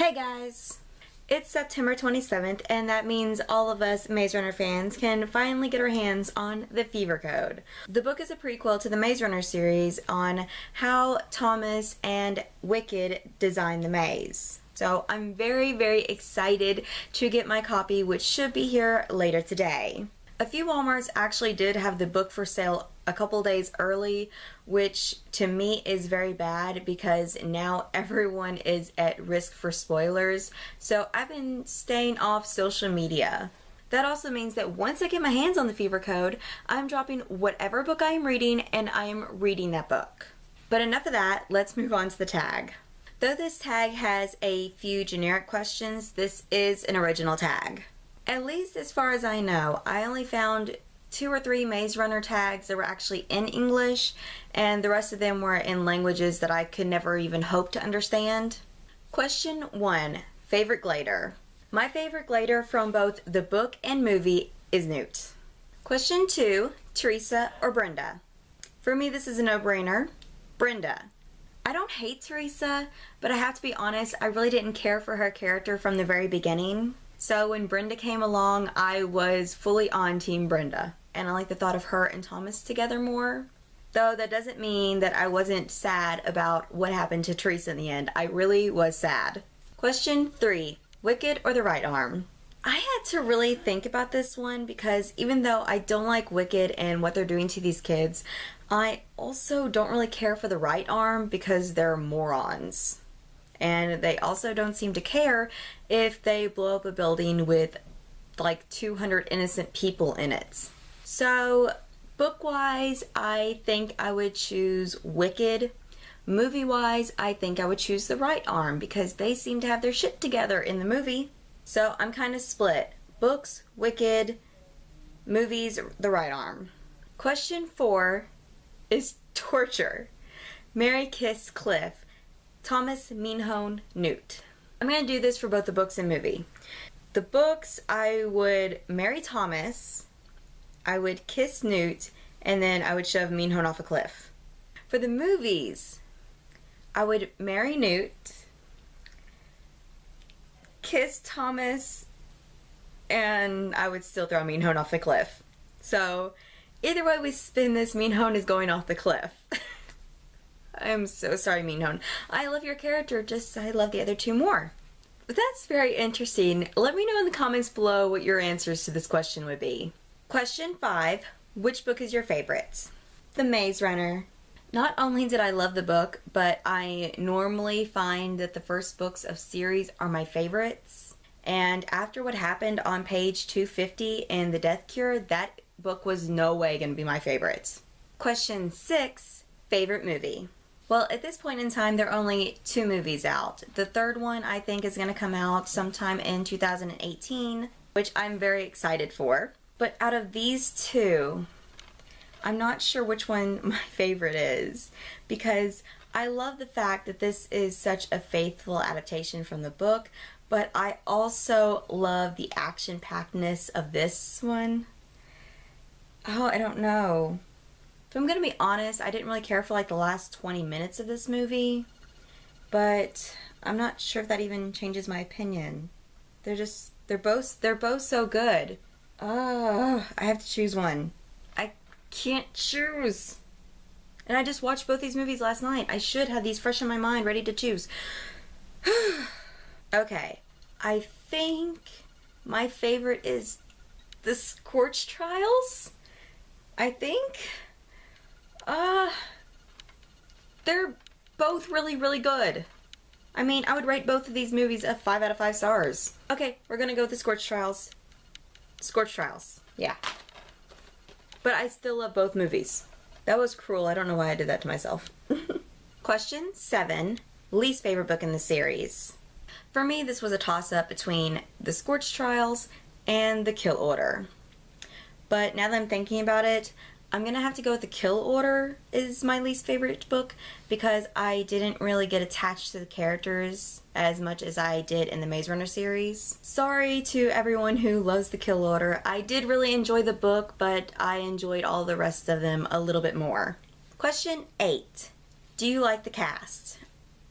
Hey guys! It's September 27th, and that means all of us Maze Runner fans can finally get our hands on the Fever Code. The book is a prequel to the Maze Runner series on how Thomas and Wicked designed the maze. So I'm very excited to get my copy, which should be here later today. A few Walmarts actually did have the book for sale a couple days early, which to me is very bad because now everyone is at risk for spoilers. So I've been staying off social media. That also means that once I get my hands on the Fever Code, I'm dropping whatever book I am reading and I am reading that book. But enough of that, let's move on to the tag. Though this tag has a few generic questions, this is an original tag. At least as far as I know, I only found 2 or 3 Maze Runner tags that were actually in English, and the rest of them were in languages that I could never even hope to understand. Question 1. Favorite Glader? My favorite Glader from both the book and movie is Newt. Question 2. Teresa or Brenda? For me, this is a no-brainer. Brenda. I don't hate Teresa, but I have to be honest, I really didn't care for her character from the very beginning. So when Brenda came along, I was fully on Team Brenda. And I like the thought of her and Thomas together more. Though that doesn't mean that I wasn't sad about what happened to Teresa in the end. I really was sad. Question 3. Wicked or the right arm? I had to really think about this one because even though I don't like Wicked and what they're doing to these kids, I also don't really care for the right arm because they're morons. And they also don't seem to care if they blow up a building with like 200 innocent people in it. So, book-wise, I think I would choose Wicked. Movie-wise, I think I would choose the right arm because they seem to have their shit together in the movie. So, I'm kind of split. Books, Wicked, movies, the right arm. Question 4 is torture. Marry, kiss, Cliff. Thomas, Minho, Newt. I'm going to do this for both the books and movie. The books, I would marry Thomas, I would kiss Newt, and then I would shove Minho off a cliff. For the movies, I would marry Newt, kiss Thomas, and I would still throw Minho off the cliff. So, either way we spin this, Minho is going off the cliff. I'm so sorry, Minho. I love your character, just I love the other 2 more. But that's very interesting. Let me know in the comments below what your answers to this question would be. Question 5. Which book is your favorite? The Maze Runner. Not only did I love the book, but I normally find that the first books of series are my favorites. And after what happened on page 250 in The Death Cure, that book was no way going to be my favorite. Question 6. Favorite movie? Well, at this point in time, there are only 2 movies out. The third one, I think, is going to come out sometime in 2018, which I'm very excited for. But out of these 2, I'm not sure which one my favorite is, because I love the fact that this is such a faithful adaptation from the book, but I also love the action-packedness of this one. Oh, I don't know. If I'm going to be honest, I didn't really care for like the last 20 minutes of this movie, but I'm not sure if that even changes my opinion. They're both so good. Oh, I have to choose one. I can't choose. And I just watched both these movies last night. I should have these fresh in my mind, ready to choose. Okay, I think my favorite is the Scorch Trials. I think. They're both really good. I mean, I would rate both of these movies a 5 out of 5 stars. Okay, we're gonna go with the Scorch Trials. Scorch Trials, yeah. But I still love both movies. That was cruel. I don't know why I did that to myself. Question 7. Least favorite book in the series. For me, this was a toss-up between the Scorch Trials and the Kill Order. But now that I'm thinking about it, I'm going to have to go with The Kill Order is my least favorite book because I didn't really get attached to the characters as much as I did in the Maze Runner series. Sorry to everyone who loves The Kill Order. I did really enjoy the book, but I enjoyed all the rest of them a little bit more. Question 8. Do you like the cast?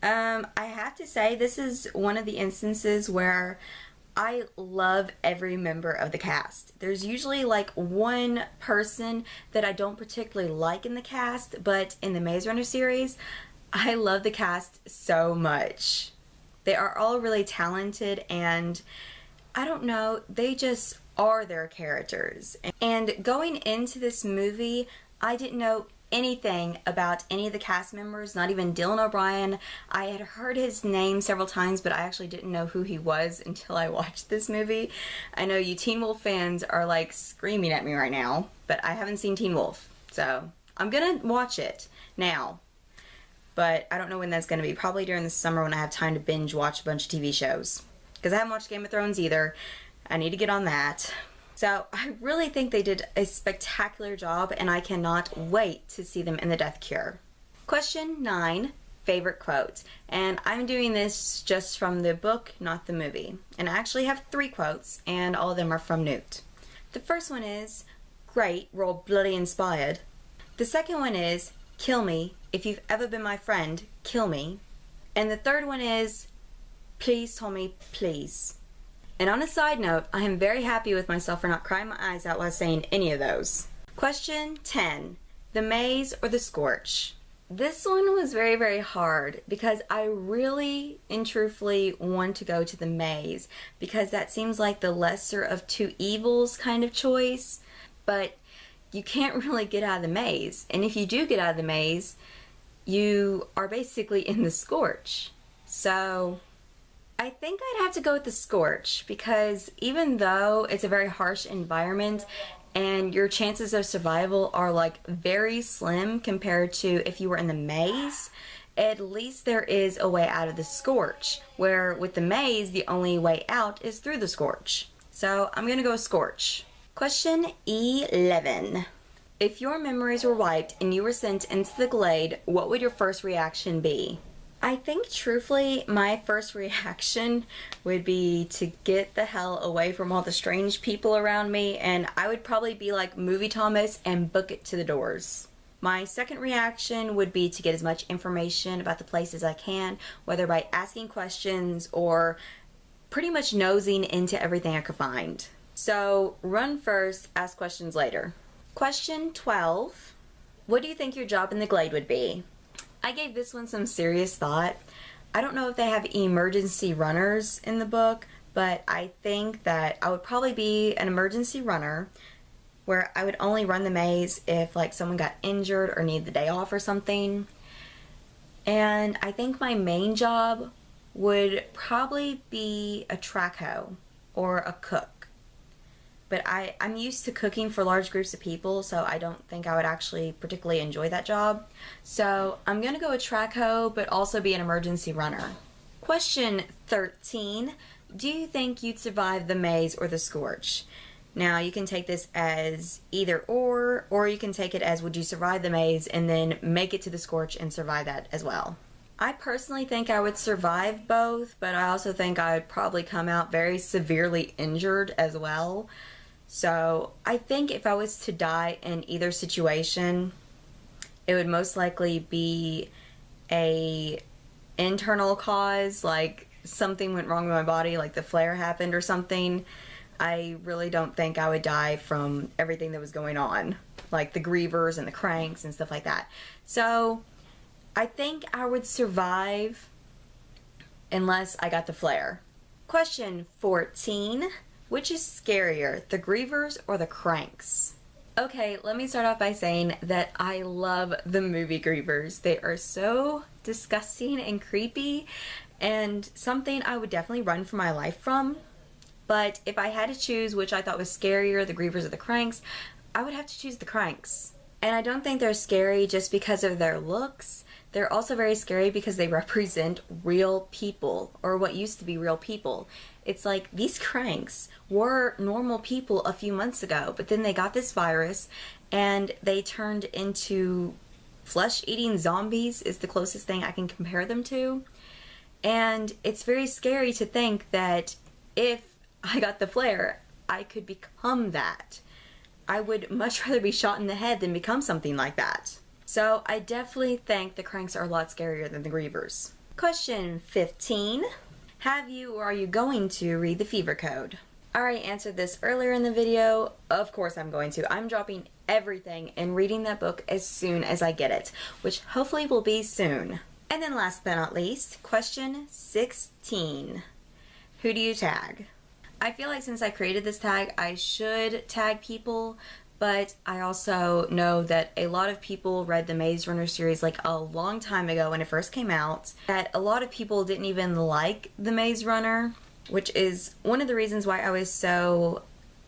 I have to say this is one of the instances where I love every member of the cast. There's usually like one person that I don't particularly like in the cast, but in the Maze Runner series, I love the cast so much. They are all really talented, and I don't know, they just are their characters. And going into this movie, I didn't know anything about any of the cast members, not even Dylan O'Brien. I had heard his name several times, but I actually didn't know who he was until I watched this movie. I know you Teen Wolf fans are like screaming at me right now, but I haven't seen Teen Wolf, so I'm gonna watch it now. But I don't know when that's gonna be. Probably during the summer when I have time to binge watch a bunch of TV shows. Because I haven't watched Game of Thrones either. I need to get on that. So I really think they did a spectacular job, and I cannot wait to see them in the Death Cure. Question 9, favorite quote. And I'm doing this just from the book, not the movie. And I actually have 3 quotes, and all of them are from Newt. The first one is, "Great, we're all bloody inspired." The second one is, "Kill me. If you've ever been my friend, kill me." And the third one is, "Please, Tommy, please." And on a side note, I am very happy with myself for not crying my eyes out while saying any of those. Question 10. The Maze or the Scorch? This one was very, very hard because I really and truthfully want to go to the Maze because that seems like the lesser of two evils kind of choice. But you can't really get out of the Maze. And if you do get out of the Maze, you are basically in the Scorch. So I think I'd have to go with the Scorch because even though it's a very harsh environment and your chances of survival are like very slim compared to if you were in the Maze, at least there is a way out of the Scorch, where with the Maze the only way out is through the Scorch. So I'm gonna go with Scorch. Question 11. If your memories were wiped and you were sent into the Glade, what would your first reaction be? I think truthfully my first reaction would be to get the hell away from all the strange people around me, and I would probably be like Movie Thomas and book it to the doors. My second reaction would be to get as much information about the place as I can, whether by asking questions or pretty much nosing into everything I could find. So run first, ask questions later. Question 12. What do you think your job in the Glade would be? I gave this one some serious thought. I don't know if they have emergency runners in the book, but I think that I would probably be an emergency runner where I would only run the maze if like someone got injured or needed the day off or something. And I think my main job would probably be a track hoe or a cook. But I'm used to cooking for large groups of people, so I don't think I would actually particularly enjoy that job. So I'm going to go with track hoe, but also be an emergency runner. Question 13. Do you think you'd survive the Maze or the Scorch? Now, you can take this as either or you can take it as would you survive the Maze and then make it to the Scorch and survive that as well. I personally think I would survive both, but I also think I would probably come out very severely injured as well. So I think if I was to die in either situation, it would most likely be a internal cause, like something went wrong with my body, like the flare happened or something. I really don't think I would die from everything that was going on, like the Grievers and the cranks and stuff like that. So I think I would survive unless I got the flare. Question 14. Which is scarier, the Grievers or the cranks? Okay, let me start off by saying that I love the movie Grievers. They are so disgusting and creepy and something I would definitely run for my life from. But if I had to choose which I thought was scarier, the Grievers or the cranks, I would have to choose the cranks. And I don't think they're scary just because of their looks. They're also very scary because they represent real people, or what used to be real people. It's like these cranks were normal people a few months ago, but then they got this virus and they turned into flesh-eating zombies is the closest thing I can compare them to. And it's very scary to think that if I got the flare, I could become that. I would much rather be shot in the head than become something like that. So I definitely think the cranks are a lot scarier than the Grievers. Question 15. Have you or are you going to read the fever code? I already answered this earlier in the video. Of course I'm going to. I'm dropping everything and reading that book as soon as I get it, which hopefully will be soon. And then last but not least, question 16. Who do you tag? I feel like since I created this tag, I should tag people, but I also know that a lot of people read the Maze Runner series like a long time ago when it first came out, that a lot of people didn't even like the Maze Runner, which is one of the reasons why I was so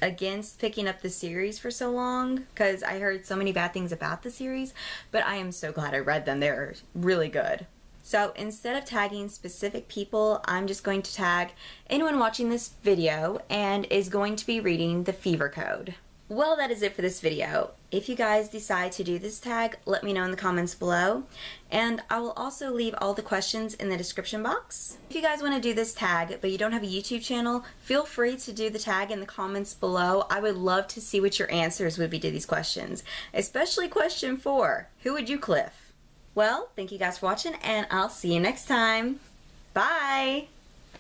against picking up the series for so long, because I heard so many bad things about the series, but I am so glad I read them. They're really good. So instead of tagging specific people, I'm just going to tag anyone watching this video and is going to be reading the fever code. Well, that is it for this video. If you guys decide to do this tag, let me know in the comments below. And I will also leave all the questions in the description box. If you guys want to do this tag, but you don't have a YouTube channel, feel free to do the tag in the comments below. I would love to see what your answers would be to these questions. Especially question 4, who would you cliff? Well, thank you guys for watching, and I'll see you next time. Bye!